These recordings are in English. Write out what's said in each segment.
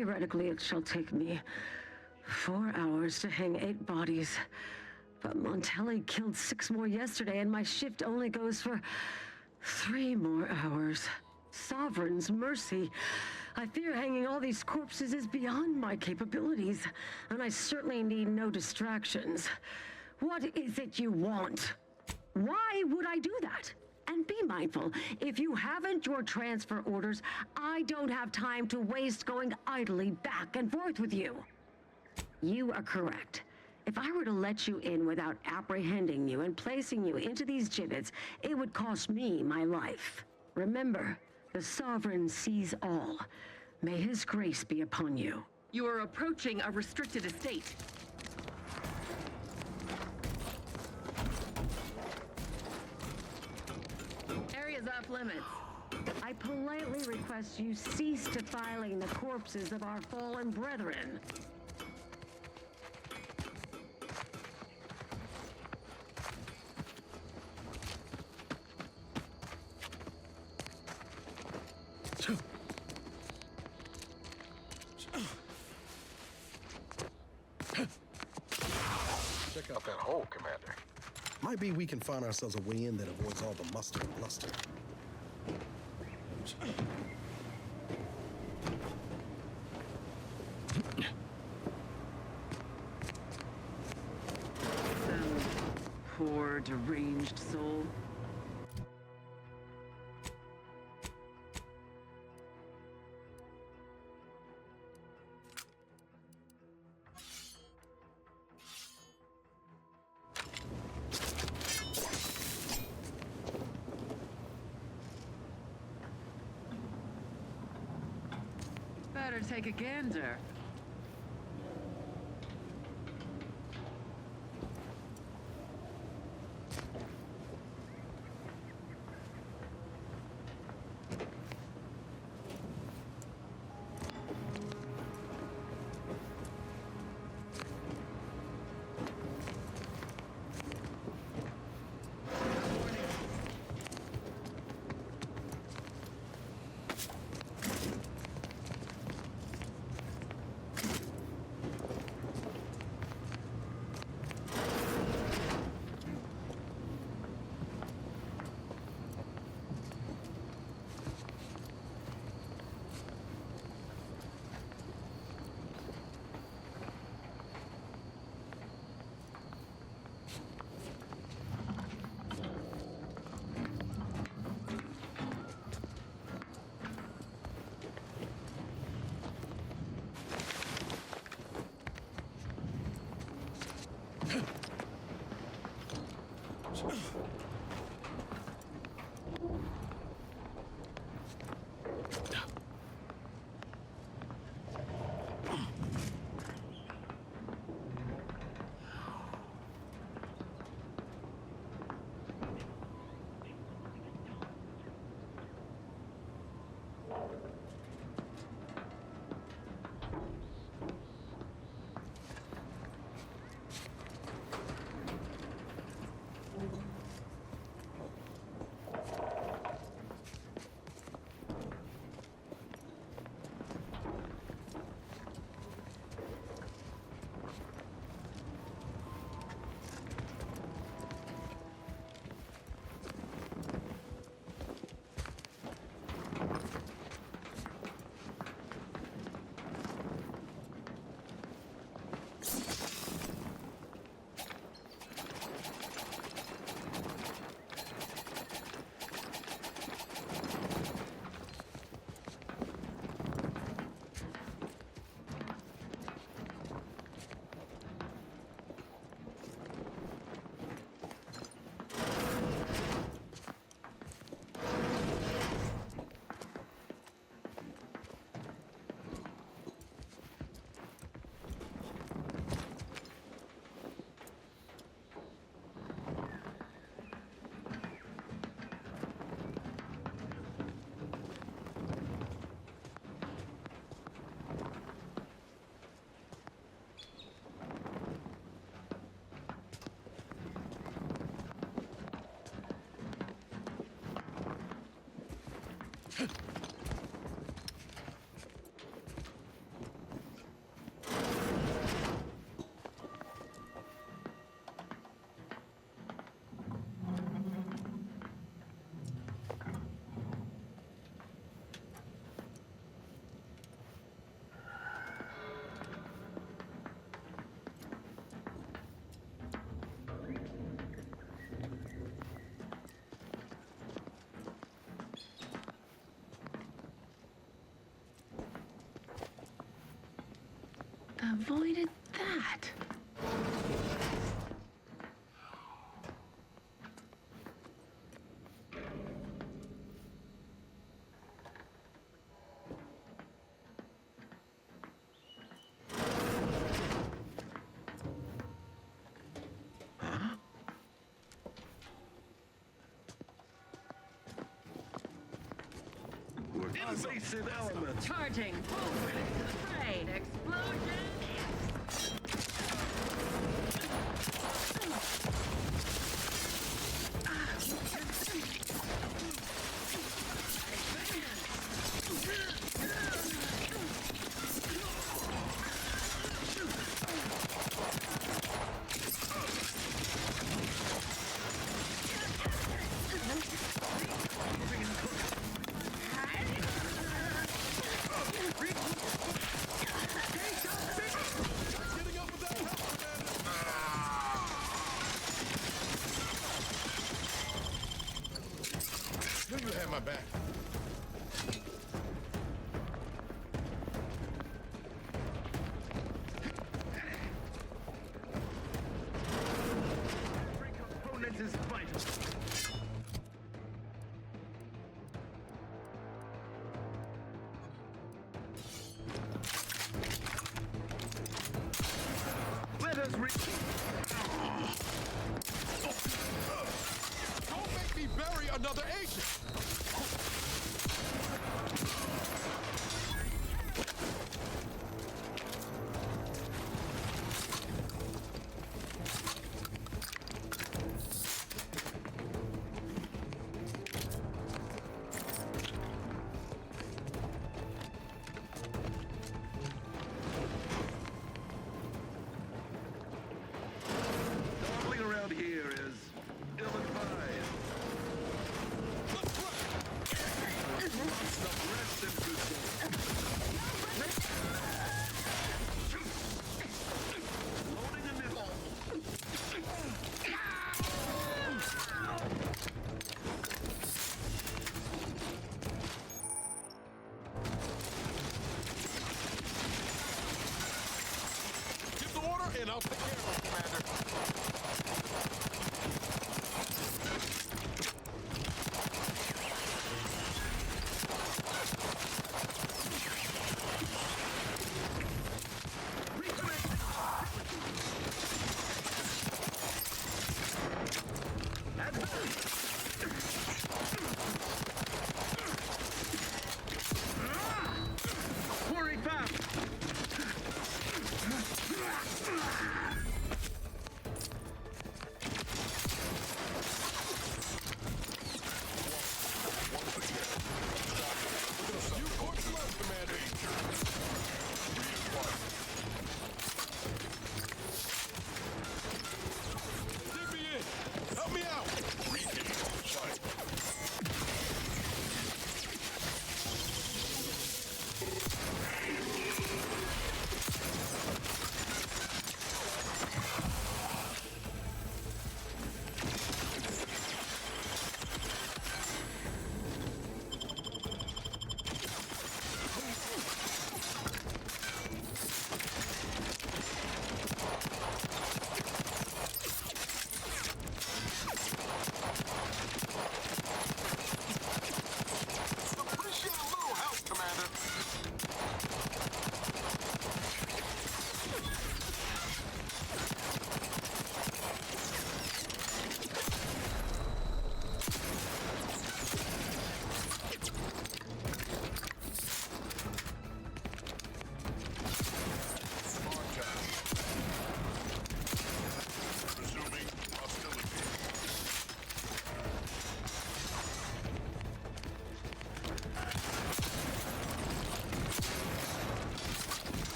Theoretically, it shall take me 4 hours to hang 8 bodies. But Montelli killed 6 more yesterday, and my shift only goes for 3 more hours. Sovereign's mercy. I fear hanging all these corpses is beyond my capabilities, and I certainly need no distractions. What is it you want? Why would I do that? And be mindful, if you haven't your transfer orders, I don't have time to waste going idly back and forth with you. You are correct. If I were to let you in without apprehending you and placing you into these gibbets, it would cost me my life. Remember, the Sovereign sees all. May his grace be upon you. You are approaching a restricted estate. Area's off limits. I politely request you cease defiling the corpses of our fallen brethren. Check out that hole, Commander. Might be we can find ourselves a way in that avoids all the muster and bluster. Some poor, deranged soul. Better take a gander. avoided that. Invasive elements. Charging forward into the fray. Explosion. Knew you had my back. Every component is vital. Let us Don't make me bury another agent! Traveling around here is ill-advised. Suppress them to loading a missile. Give the order and I'll take care of it, Commander. Quarry found.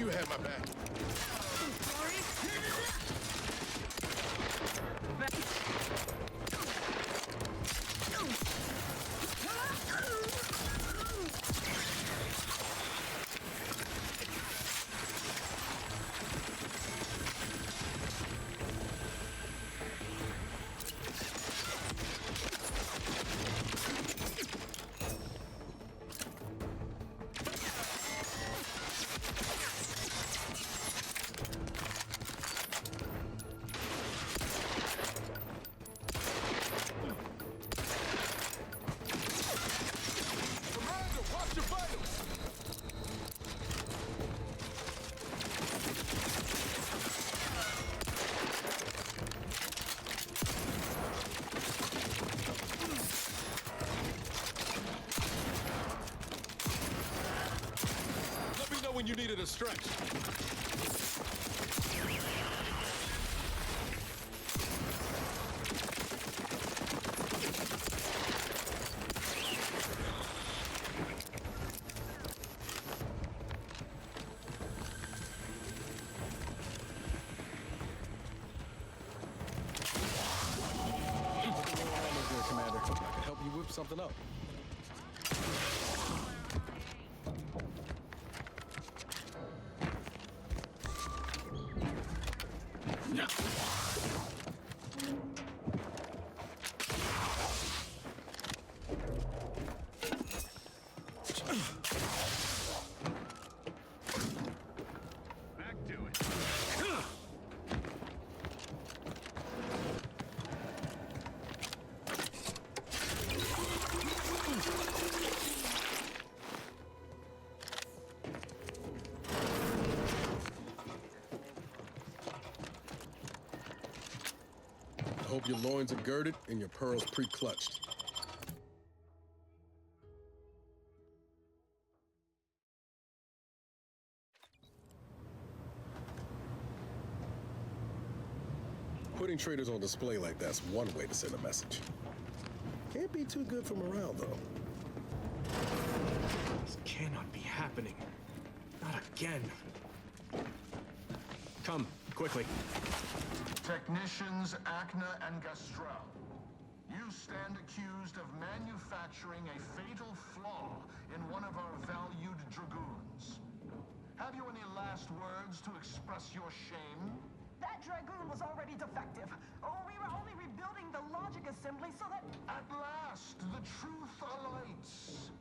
You had my back. Commander, watch your vitals! Let me know when you needed a stretch. Commander. I can help you whip something up. Back to it. I hope your loins are girded and your pearls pre-clutched. Putting traders on display like that's one way to send a message. Can't be too good for morale, though. This cannot be happening. Not again. Come, quickly. Technicians Acna and Gastrell, you stand accused of manufacturing a fatal flaw in one of our valued dragoons. Have you any last words to express your shame? That dragoon was already defective. Oh, we were only rebuilding the logic assembly so that... At last, the truth alights.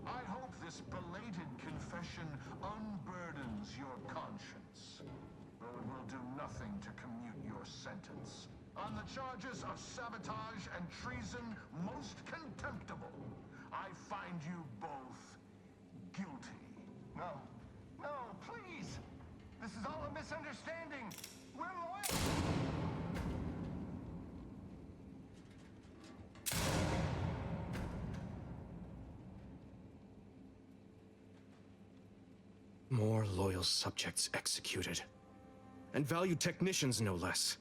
I hope this belated confession unburdens your conscience, though it will do nothing to commute your sentence. On the charges of sabotage and treason most contemptible, I find you both guilty. No. No, please! This is all a misunderstanding. We're loyal. More loyal subjects executed. And valued technicians, no less.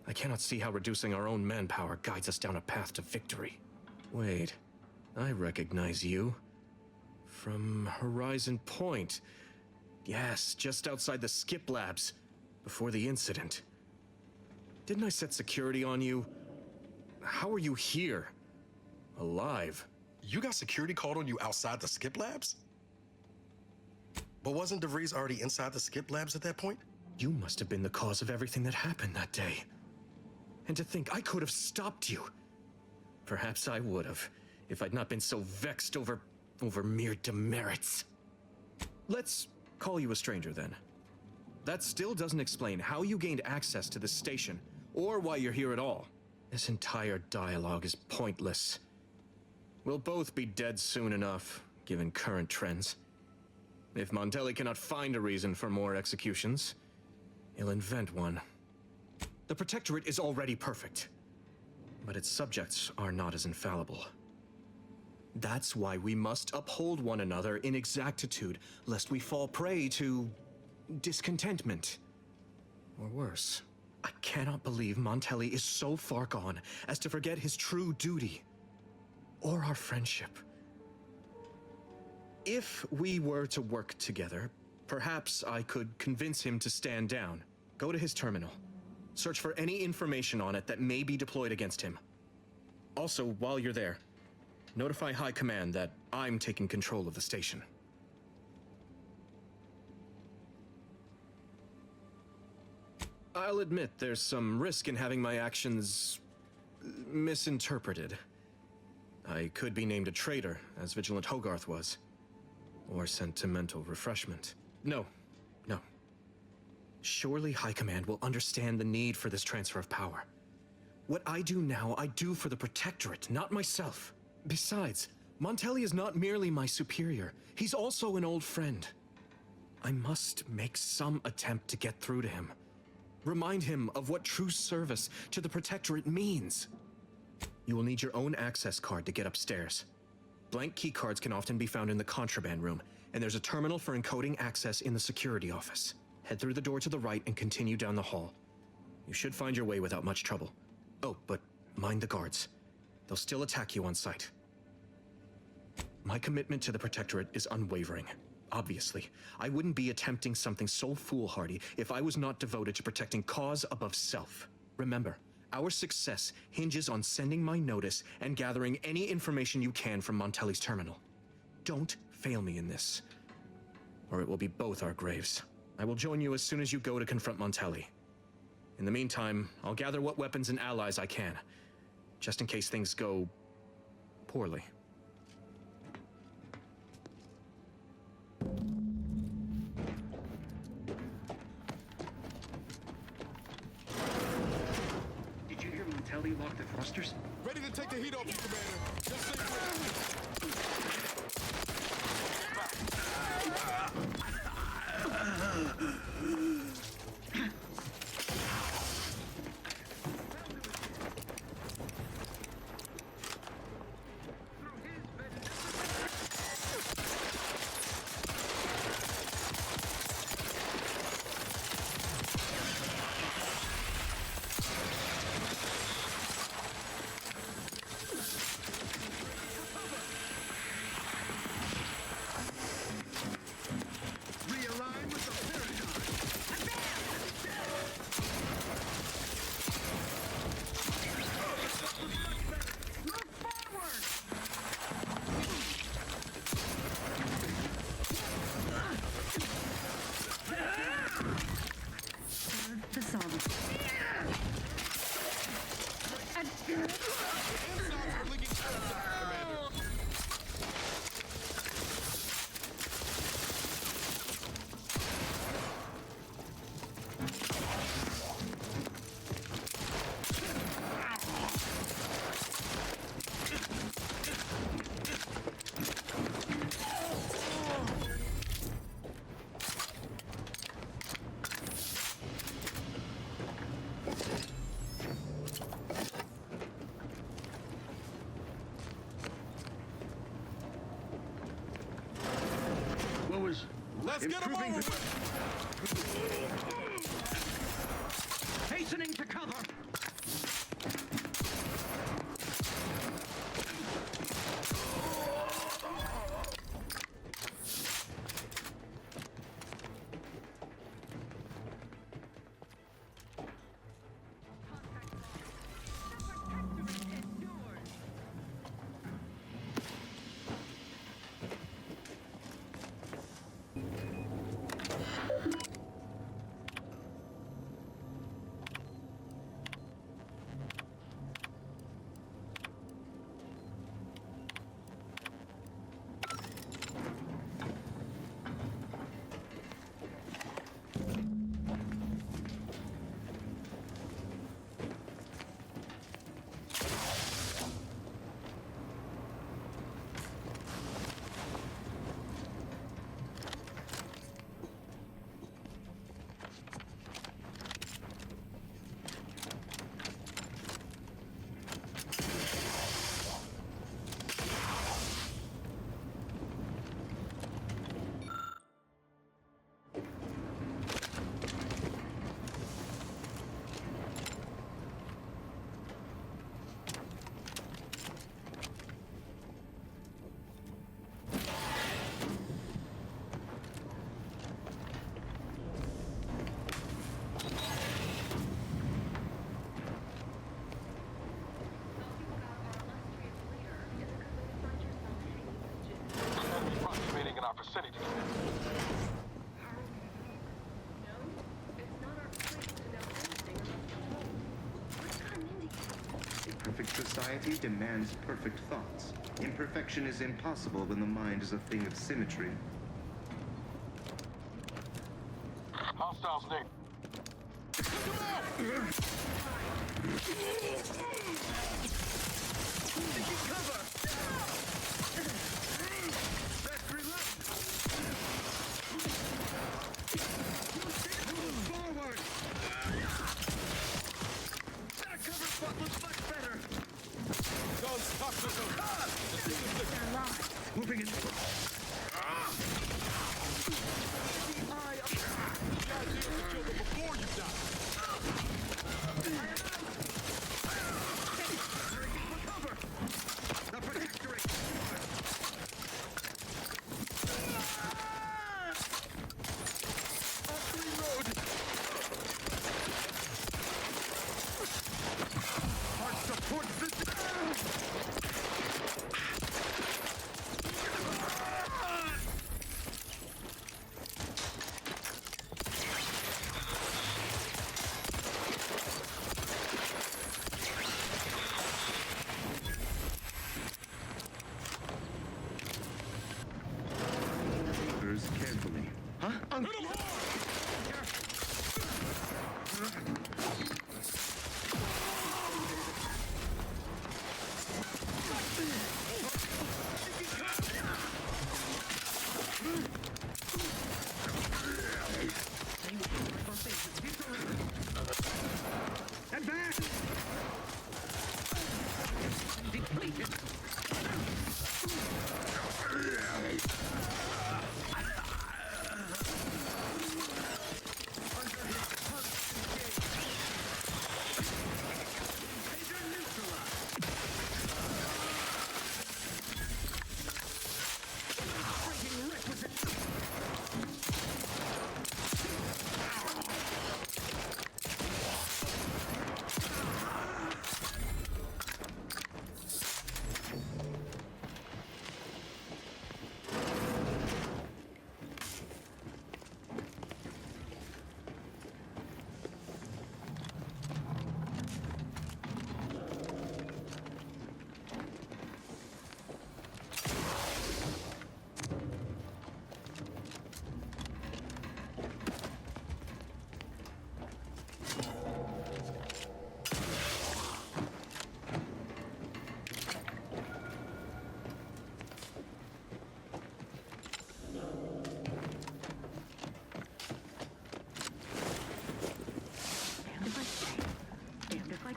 I cannot see how reducing our own manpower guides us down a path to victory. Wait, I recognize you. From Horizon Point. Yes, just outside the skip labs, before the incident. Didn't I set security on you? How are you here? Alive? You got security called on you outside the skip labs? But wasn't DeVries already inside the skip labs at that point? You must have been the cause of everything that happened that day. And to think I could have stopped you. Perhaps I would have, if I'd not been so vexed over mere demerits. Let's call you a stranger then. That still doesn't explain how you gained access to this station, or why you're here at all. This entire dialogue is pointless. We'll both be dead soon enough, given current trends. If Montelli cannot find a reason for more executions, he'll invent one. The Protectorate is already perfect, but its subjects are not as infallible. That's why we must uphold one another in exactitude, lest we fall prey to discontentment. Or worse. I cannot believe Montelli is so far gone as to forget his true duty. Or our friendship. If we were to work together, perhaps I could convince him to stand down. Go to his terminal. Search for any information on it that may be deployed against him. Also, while you're there, notify High Command that I'm taking control of the station. I'll admit there's some risk in having my actions misinterpreted. I could be named a traitor, as Vigilant Hogarth was. Or sent to mental refreshment. No. Surely High Command will understand the need for this transfer of power. What I do now, I do for the Protectorate, not myself. Besides, Montelli is not merely my superior. He's also an old friend. I must make some attempt to get through to him. Remind him of what true service to the Protectorate means. You will need your own access card to get upstairs. Blank keycards can often be found in the contraband room, and there's a terminal for encoding access in the security office. Head through the door to the right and continue down the hall. You should find your way without much trouble. Oh, but mind the guards. They'll still attack you on sight. My commitment to the Protectorate is unwavering. Obviously, I wouldn't be attempting something so foolhardy if I was not devoted to protecting cause above self. Remember, our success hinges on sending my notice and gathering any information you can from Montelli's terminal. Don't fail me in this, or it will be both our graves. I will join you as soon as you go to confront Montelli. In the meantime, I'll gather what weapons and allies I can, just in case things go poorly. Did you hear Montelli lock the thrusters? Ready to take the heat off you, Commander. Just say when. Realign with the paradigm. Move forward. Dissolve. Insides are leaking outside, Commander. What was Let's get 'em improving over the... with. Hastening to cover! vicinity. A perfect society demands perfect thoughts. Imperfection is impossible when the mind is a thing of symmetry. Hostiles, Nate. Forward! That cover spot looks much better! Guns, toxic. Moving it. The idea is to kill them before you die. Cover! The protectorate! Road! Hard support system! Carefully. Huh? Hit him hard! And back! Depleted!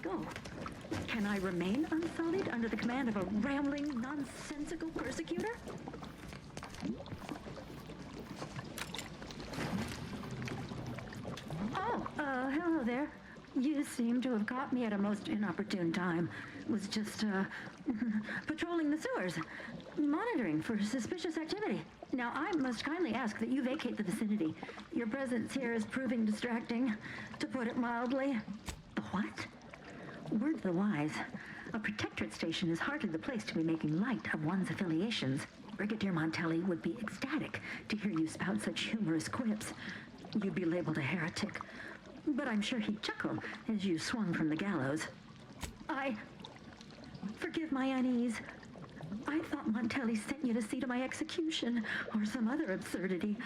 Go. Can I remain unsullied under the command of a rambling, nonsensical persecutor? Oh, hello there. You seem to have caught me at a most inopportune time. Was just, patrolling the sewers, monitoring for suspicious activity. Now, I must kindly ask that you vacate the vicinity. Your presence here is proving distracting, to put it mildly. The what? Word to the wise, a protectorate station is hardly the place to be making light of one's affiliations. Brigadier Montelli would be ecstatic to hear you spout such humorous quips. You'd be labeled a heretic, but I'm sure he'd chuckle as you swung from the gallows. Forgive my unease. I thought Montelli sent you to see to my execution, or some other absurdity.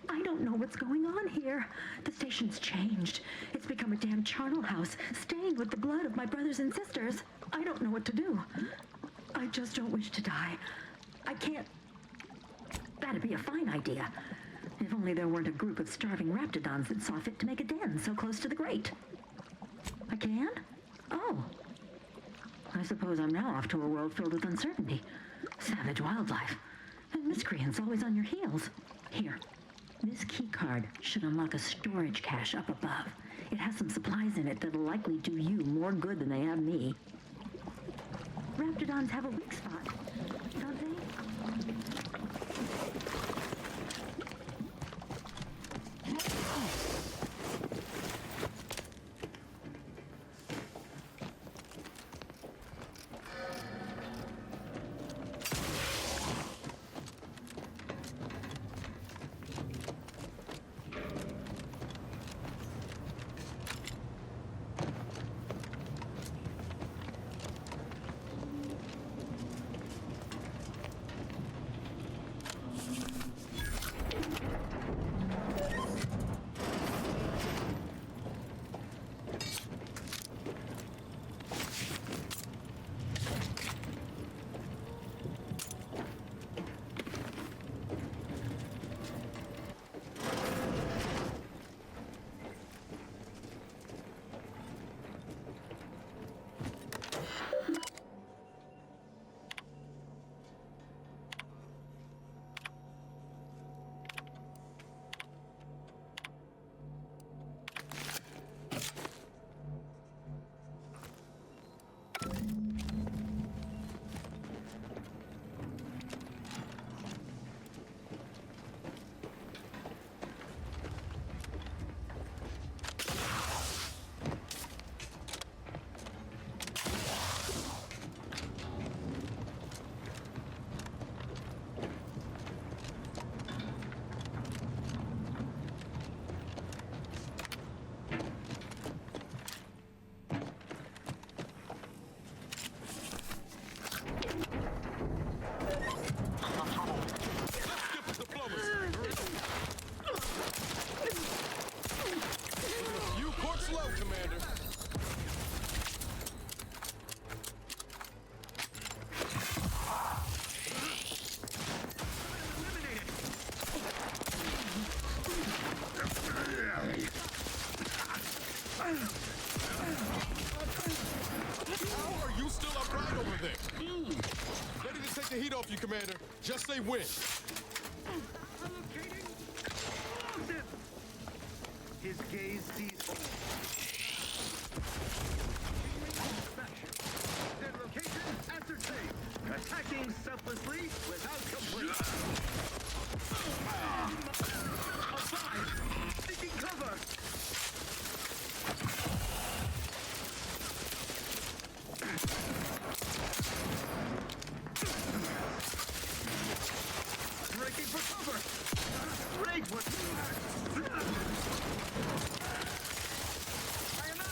I don't know what's going on here. The station's changed. It's become a damn charnel house, stained with the blood of my brothers and sisters. I don't know what to do. I just don't wish to die. I can't... That'd be a fine idea. If only there weren't a group of starving raptidons that saw fit to make a den so close to the grate. I can? Oh. I suppose I'm now off to a world filled with uncertainty. Savage wildlife. And miscreants always on your heels. Here. This key card should unlock a storage cache up above. It has some supplies in it that'll likely do you more good than they have me. Raptidons have a weak spot, don't they? everything. Ready to take the heat off you, Commander. Just say when. Allocating explosive. His gaze sees all. Their location ascertained. Attacking selflessly without complaint. Aside! Seeking cover! Breaking for cover! Break what I am out!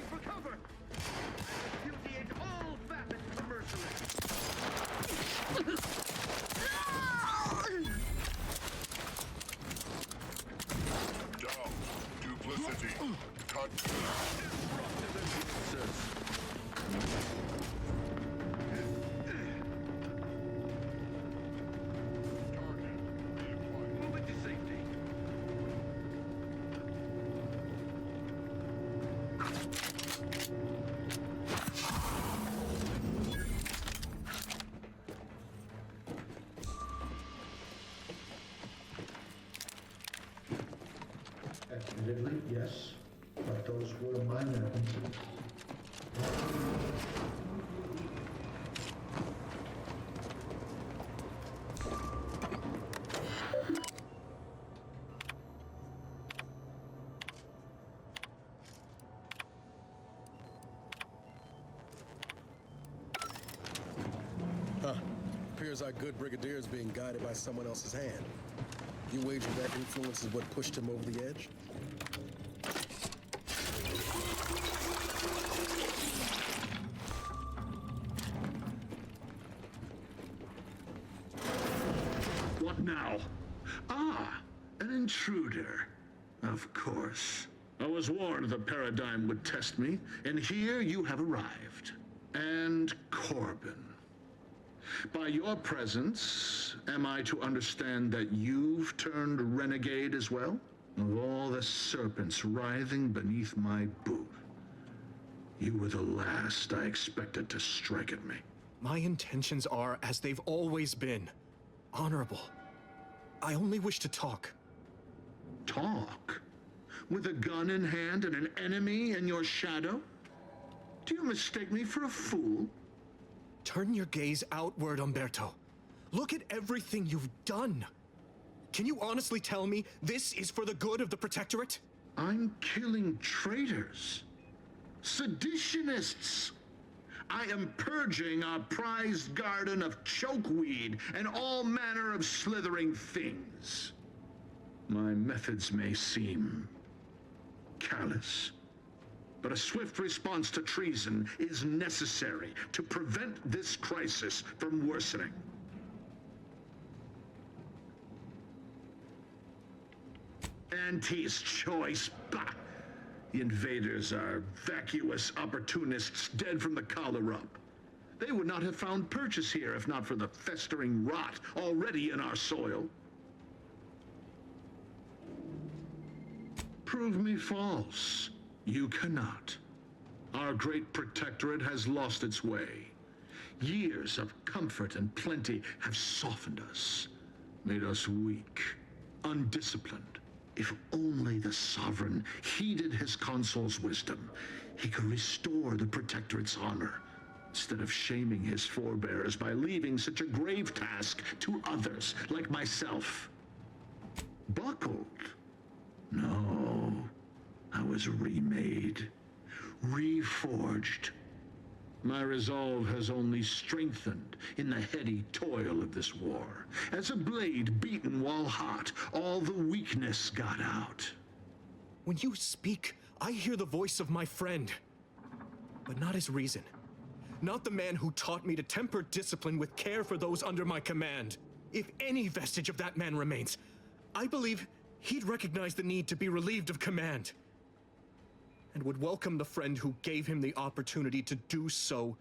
For cover! Repudiate all facets of mercenary! Down. Duplicity. Cut. Moving to safety. Admittedly, yes, but those were minor incidents. Appears our good brigadier is being guided by someone else's hand. You wager that influence is what pushed him over the edge? What now? Ah, an intruder. Of course. I was warned the paradigm would test me, and here you have arrived. And Corbin. By your presence, am I to understand that you've turned renegade as well? Of all the serpents writhing beneath my boot, you were the last I expected to strike at me. My intentions are as they've always been. Honorable. I only wish to talk. Talk? With a gun in hand and an enemy in your shadow? Do you mistake me for a fool? Turn your gaze outward, Umberto. Look at everything you've done. Can you honestly tell me this is for the good of the Protectorate? I'm killing traitors. Seditionists. I am purging our prized garden of chokeweed and all manner of slithering things. My methods may seem callous, but a swift response to treason is necessary to prevent this crisis from worsening. Auntie's choice. Bah! The invaders are vacuous opportunists dead from the collar up. They would not have found purchase here if not for the festering rot already in our soil. Prove me false. You cannot. Our great protectorate has lost its way. Years of comfort and plenty have softened us, made us weak, undisciplined. If only the sovereign heeded his consul's wisdom, he could restore the protectorate's honor, instead of shaming his forebears by leaving such a grave task to others like myself. Buckled? No, I was remade, reforged. My resolve has only strengthened in the heady toil of this war. As a blade beaten while hot, all the weakness got out. When you speak, I hear the voice of my friend, but not his reason. not the man who taught me to temper discipline with care for those under my command. If any vestige of that man remains, I believe he'd recognize the need to be relieved of command, and would welcome the friend who gave him the opportunity to do so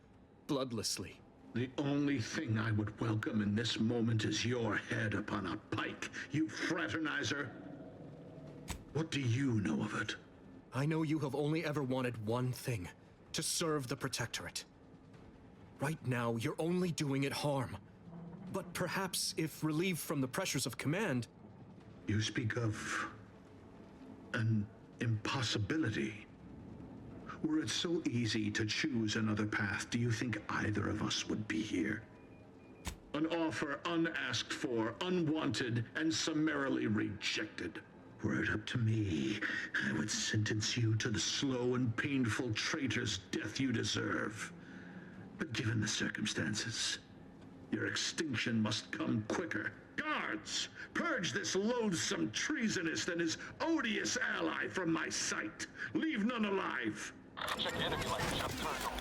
bloodlessly. The only thing I would welcome in this moment is your head upon a pike, you fraternizer. What do you know of it? I know you have only ever wanted one thing, to serve the Protectorate. Right now, you're only doing it harm. But perhaps if relieved from the pressures of command... You speak of an impossibility. Were it so easy to choose another path, do you think either of us would be here? An offer unasked for, unwanted, and summarily rejected. Were it up to me, I would sentence you to the slow and painful traitor's death you deserve. But given the circumstances, your extinction must come quicker. Guards, purge this loathsome treasonist and his odious ally from my sight. Leave none alive. Check enemy language on terminal.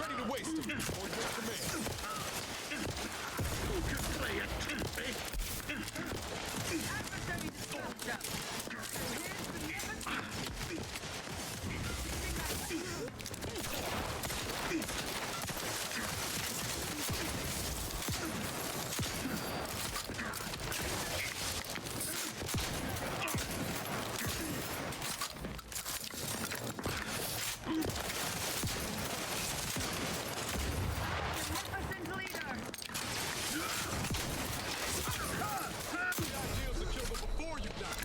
Ready to waste him. Or your command. Who can play it, eh? Adversary disposed of.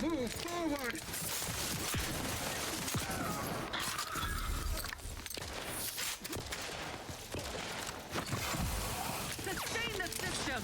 Move forward! Sustain the system!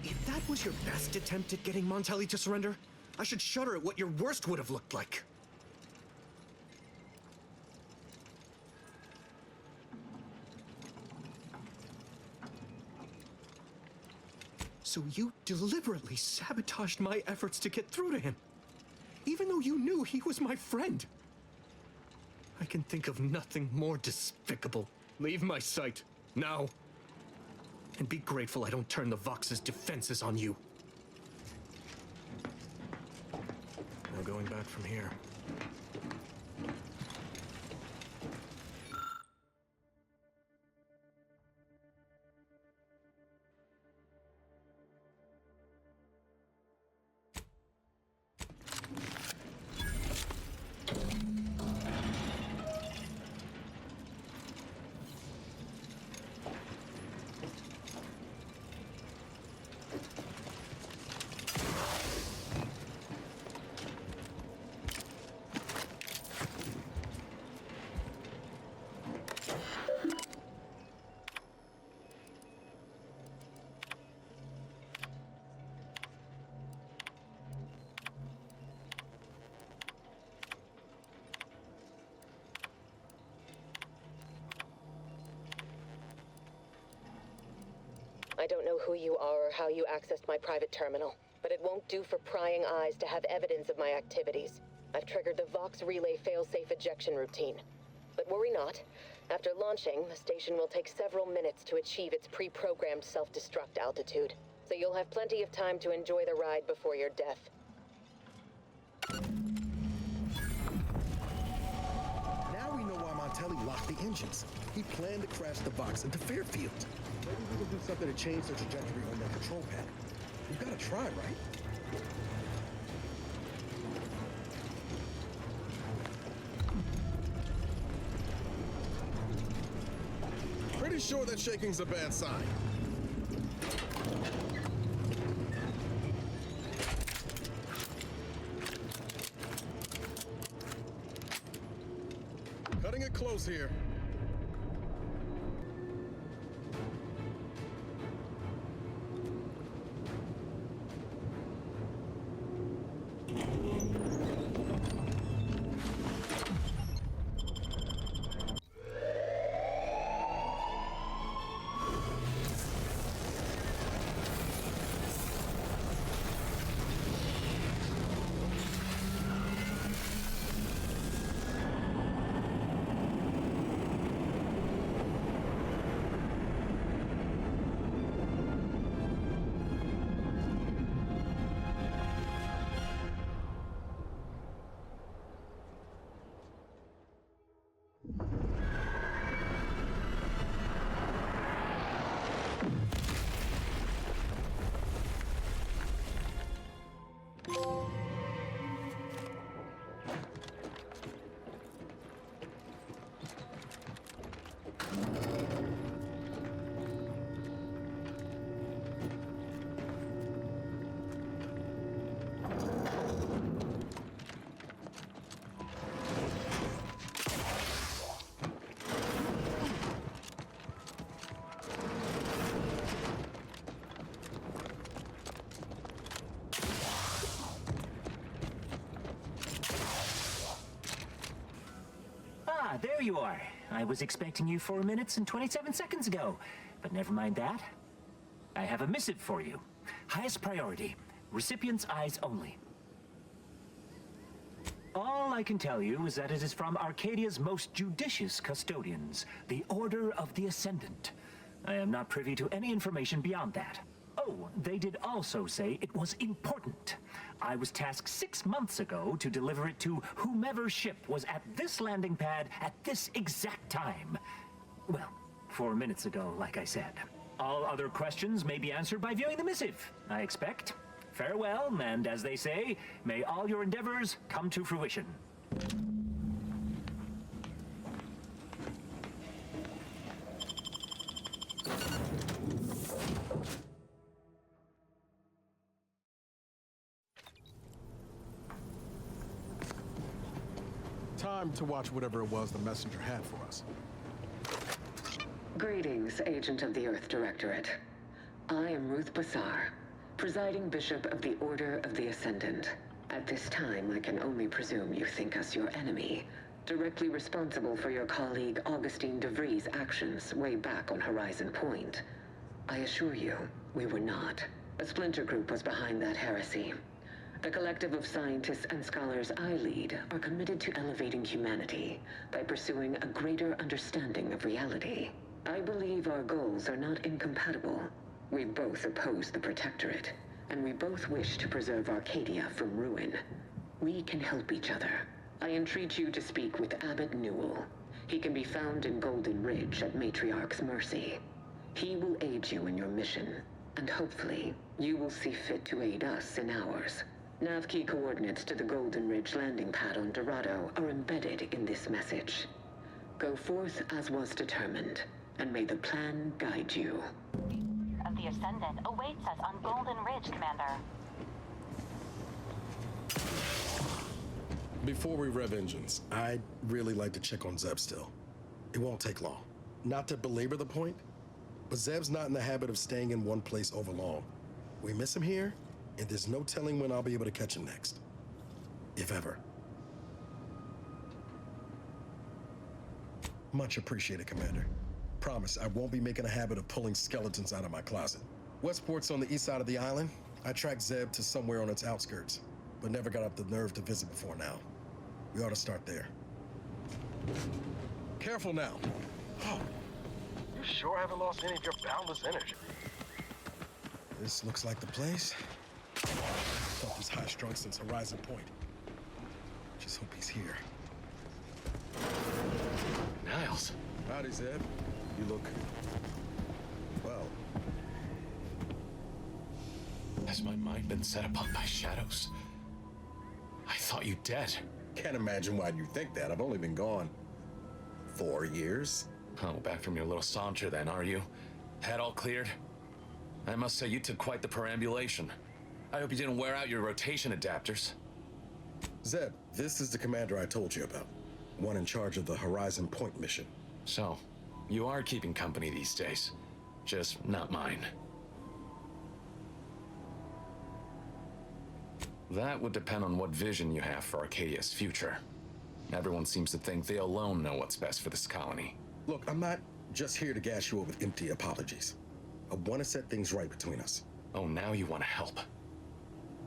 If that was your best attempt at getting Montelli to surrender, I should shudder at what your worst would have looked like. So you deliberately sabotaged my efforts to get through to him, even though you knew he was my friend. I can think of nothing more despicable. Leave my sight, now. And be grateful I don't turn the Vox's defenses on you. No going back from here. I don't know who you are or how you accessed my private terminal, but it won't do for prying eyes to have evidence of my activities. I've triggered the Vox Relay fail-safe ejection routine. But worry not. After launching, the station will take several minutes to achieve its pre-programmed self-destruct altitude. So you'll have plenty of time to enjoy the ride before your death. Now we know why Montelli the engines. He planned to crash the Vox into Fairfield. Maybe we can do something to change the trajectory on that control pad. We've got to try, right? Pretty sure that shaking's a bad sign. Cutting it close here. Ah, there you are. I was expecting you 4 minutes and 27 seconds ago. But never mind that. I have a missive for you. Highest priority. Recipient's eyes only. All I can tell you is that it is from Arcadia's most judicious custodians, the Order of the Ascendant. I am not privy to any information beyond that. Oh, they did also say it was important. I was tasked 6 months ago to deliver it to whomever ship was at this landing pad at this exact time. Well, 4 minutes ago, like I said. All other questions may be answered by viewing the missive, I expect. Farewell, and as they say, may all your endeavors come to fruition. Time to watch whatever it was the messenger had for us. Greetings, Agent of the Earth Directorate. I am Ruth Bassar, presiding Bishop of the Order of the Ascendant. At this time, I can only presume you think us your enemy, directly responsible for your colleague Augustine DeVries' actions way back on Horizon Point. I assure you, we were not. A splinter group was behind that heresy. The collective of scientists and scholars I lead are committed to elevating humanity by pursuing a greater understanding of reality. I believe our goals are not incompatible. We both oppose the Protectorate, and we both wish to preserve Arcadia from ruin. We can help each other. I entreat you to speak with Abbot Newell. He can be found in Golden Ridge at Matriarch's mercy. He will aid you in your mission, and hopefully, you will see fit to aid us in ours. Nav key coordinates to the Golden Ridge landing pad on Dorado are embedded in this message. Go forth as was determined, and may the plan guide you. Of the Ascendant awaits us on Golden Ridge, Commander. Before we rev engines, I'd really like to check on Zeb still. It won't take long. Not to belabor the point, but Zeb's not in the habit of staying in one place over long. We miss him here, and there's no telling when I'll be able to catch him next. If ever. Much appreciated, Commander. Promise, I won't be making a habit of pulling skeletons out of my closet. Westport's on the east side of the island. I tracked Zeb to somewhere on its outskirts, but never got up the nerve to visit before now. We ought to start there. Careful now. Oh, you sure haven't lost any of your boundless energy. This looks like the place. Felt he's high-strung since Horizon Point. Just hope he's here. Niles. Howdy, Zeb. You look... well. Has my mind been set upon by shadows? I thought you dead. Can't imagine why you think that. I've only been gone 4 years. Oh, back from your little saunter then, are you? Head all cleared? I must say, you took quite the perambulation. I hope you didn't wear out your rotation adapters. Zeb, this is the commander I told you about. One in charge of the Horizon Point mission. So, you are keeping company these days. Just not mine. That would depend on what vision you have for Arcadia's future. Everyone seems to think they alone know what's best for this colony. Look, I'm not just here to gas you up with empty apologies. I want to set things right between us. Oh, now you want to help.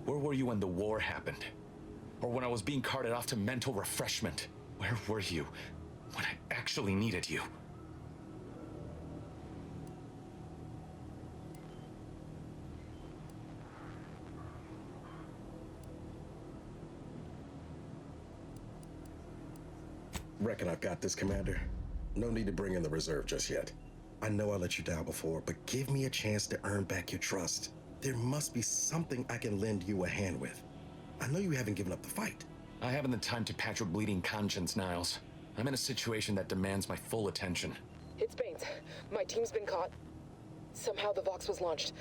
Where were you when the war happened? Or when I was being carted off to mental refreshment? Where were you when I actually needed you? Reckon I've got this, Commander. No need to bring in the reserve just yet. I know I let you down before, but give me a chance to earn back your trust. There must be something I can lend you a hand with. I know you haven't given up the fight. I haven't the time to patch your bleeding conscience, Niles. I'm in a situation that demands my full attention. It's Baines. My team's been caught. Somehow the Vox was launched.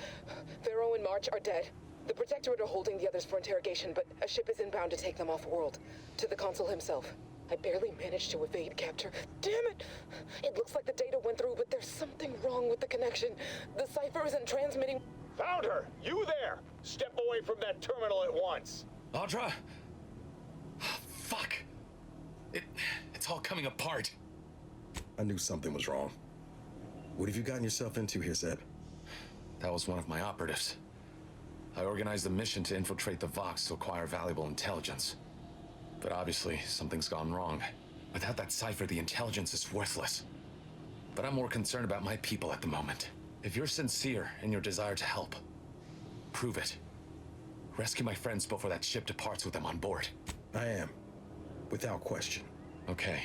Pharaoh and March are dead. The Protectorate are holding the others for interrogation, but a ship is inbound to take them off-world. To the Consul himself. I barely managed to evade capture. Damn it! It looks like the data went through, but there's something wrong with the connection. The cipher isn't transmitting. Found her! You there! Step away from that terminal at once! Audra? Fuck. It's all coming apart. I knew something was wrong. What have you gotten yourself into here, Zeb? That was one of my operatives. I organized a mission to infiltrate the Vox to acquire valuable intelligence. But obviously, something's gone wrong. Without that cipher, the intelligence is worthless. But I'm more concerned about my people at the moment. If you're sincere in your desire to help, prove it. Rescue my friends before that ship departs with them on board. I am. Without question. Okay.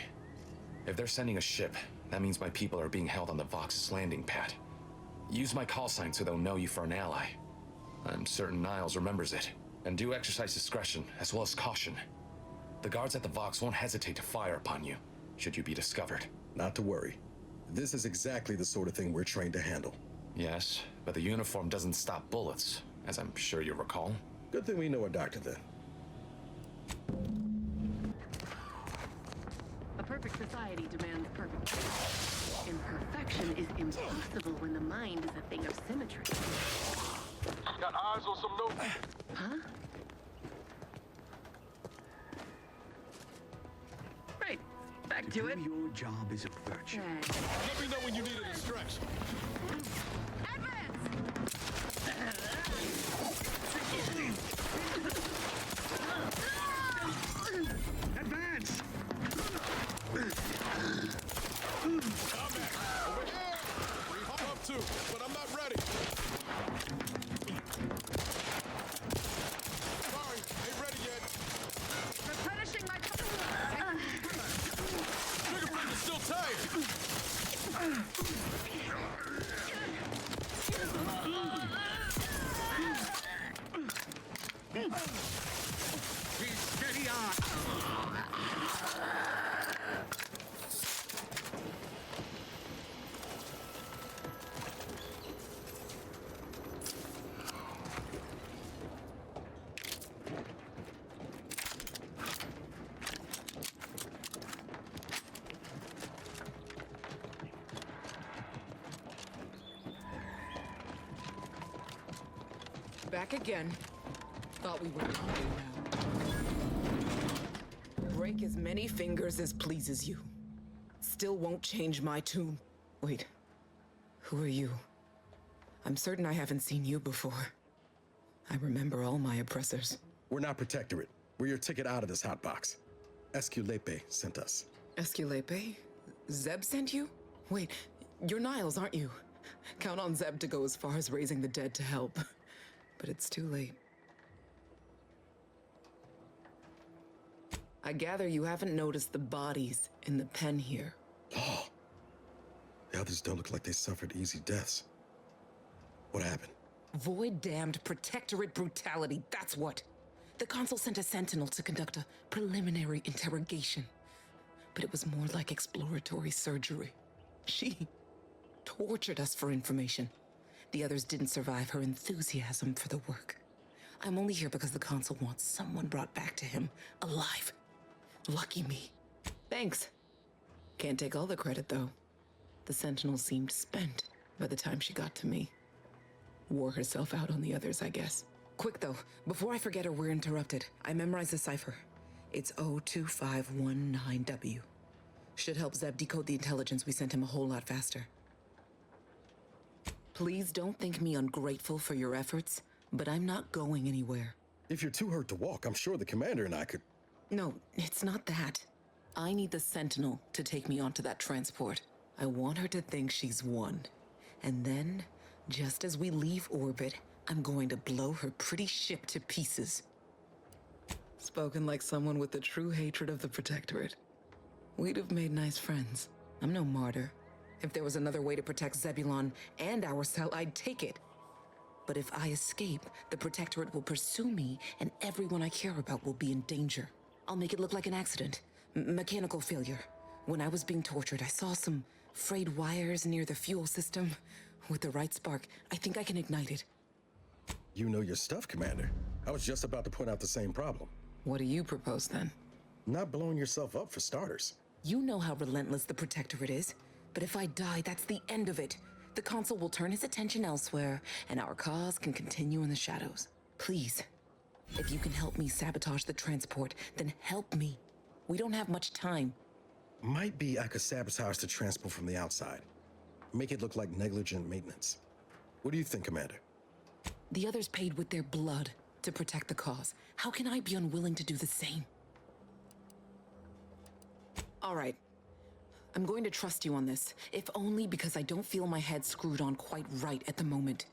If they're sending a ship, that means my people are being held on the Vox's landing pad. Use my call sign so they'll know you for an ally. I'm certain Niles remembers it. And do exercise discretion, as well as caution. The guards at the Vox won't hesitate to fire upon you, should you be discovered. Not to worry. This is exactly the sort of thing we're trained to handle. Yes, but the uniform doesn't stop bullets, as I'm sure you recall. Good thing we know a doctor then. A perfect society demands perfect. Imperfection is impossible when the mind is a thing of symmetry. Got eyes on some notes? Huh? Right. Back to it. Your job is a virtue. Let me know when you need a distraction. Advance! I'm back. Over here. I'm up too, but I'm not ready. Sorry, ain't ready yet. Replenishing my... Fingerprint is still tight. Steady on! Back again. Thought we were combo now. Break as many fingers as pleases you. Still won't change my tune. Wait. Who are you? I'm certain I haven't seen you before. I remember all my oppressors. We're not Protectorate. We're your ticket out of this hotbox. Esculepe sent us. Esculepe? Zeb sent you? Wait, you're Niles, aren't you? Count on Zeb to go as far as raising the dead to help. But it's too late. I gather you haven't noticed the bodies in the pen here. Law. The others don't look like they suffered easy deaths. What happened? Void-damned protectorate brutality, that's what. The consul sent a sentinel to conduct a preliminary interrogation. But it was more like exploratory surgery. She tortured us for information. The others didn't survive her enthusiasm for the work. I'm only here because the consul wants someone brought back to him, alive. Lucky me. Thanks. Can't take all the credit, though. The sentinel seemed spent by the time she got to me. Wore herself out on the others, I guess. Quick, though, before I forget or we're interrupted, I memorized the cipher. It's 02519W. Should help Zeb decode the intelligence we sent him a whole lot faster. Please don't think me ungrateful for your efforts, but I'm not going anywhere. If you're too hurt to walk, I'm sure the commander and I could... No, it's not that. I need the Sentinel to take me onto that transport. I want her to think she's won. And then, just as we leave orbit, I'm going to blow her pretty ship to pieces. Spoken like someone with the true hatred of the Protectorate. We'd have made nice friends. I'm no martyr. If there was another way to protect Zebulon and our cell, I'd take it. But if I escape, the Protectorate will pursue me, and everyone I care about will be in danger. I'll make it look like an accident. Mechanical failure. When I was being tortured, I saw some frayed wires near the fuel system. With the right spark, I think I can ignite it. You know your stuff, Commander. I was just about to point out the same problem. What do you propose, then? Not blowing yourself up, for starters. You know how relentless the Protectorate is. But if I die, that's the end of it. The consul will turn his attention elsewhere, and our cause can continue in the shadows. Please, if you can help me sabotage the transport, then help me. We don't have much time. Might be I could sabotage the transport from the outside. Make it look like negligent maintenance. What do you think, Commander? The others paid with their blood to protect the cause. How can I be unwilling to do the same? All right. I'm going to trust you on this, if only because I don't feel my head screwed on quite right at the moment.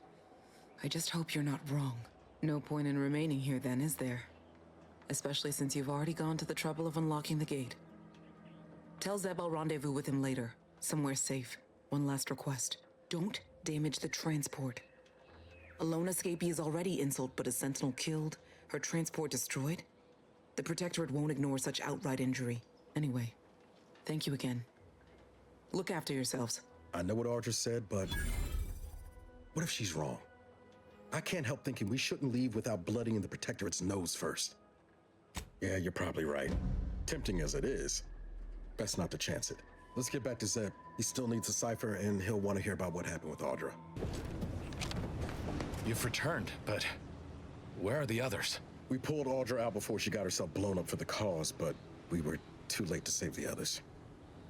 I just hope you're not wrong. No point in remaining here then, is there? Especially since you've already gone to the trouble of unlocking the gate. Tell Zeb I'll rendezvous with him later, somewhere safe. One last request. Don't damage the transport. A lone escapee is already insult, but a sentinel killed, her transport destroyed? The Protectorate won't ignore such outright injury. Anyway, thank you again. Look after yourselves. I know what Audra said, but what if she's wrong? I can't help thinking we shouldn't leave without blooding the Protectorate's nose first. Yeah, you're probably right. Tempting as it is, best not to chance it. Let's get back to Zeb. He still needs a cipher, and he'll want to hear about what happened with Audra. You've returned, but where are the others? We pulled Audra out before she got herself blown up for the cause, but we were too late to save the others.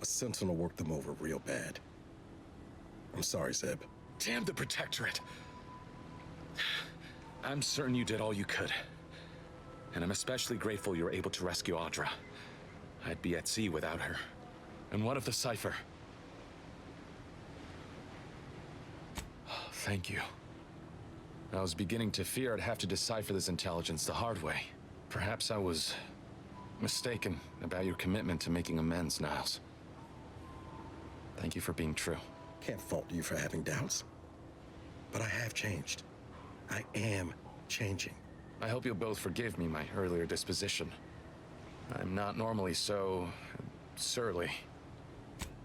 A sentinel worked them over real bad. I'm sorry, Zeb. Damn the Protectorate! I'm certain you did all you could. And I'm especially grateful you were able to rescue Audra. I'd be at sea without her. And what of the cipher? Thank you. I was beginning to fear I'd have to decipher this intelligence the hard way. Perhaps I was mistaken about your commitment to making amends, Niles. Thank you for being true. Can't fault you for having doubts. But I have changed. I am changing. I hope you'll both forgive me my earlier disposition. I'm not normally so surly.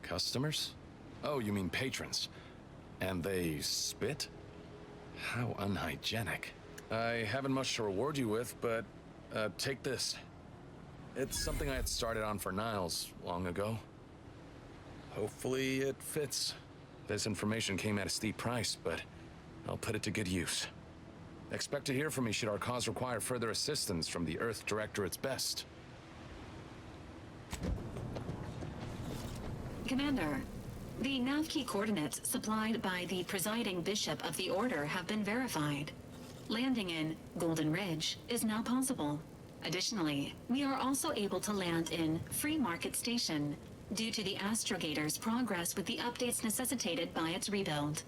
Customers? Oh, you mean patrons. And they spit? How unhygienic. I haven't much to reward you with, but take this. It's something I had started on for Niles long ago. Hopefully it fits. This information came at a steep price, but I'll put it to good use. Expect to hear from me should our cause require further assistance from the Earth Directorate's best. Commander, the nav key coordinates supplied by the presiding bishop of the Order have been verified. Landing in Golden Ridge is now possible. Additionally, we are also able to land in Free Market Station due to the Astrogator's progress with the updates necessitated by its rebuild.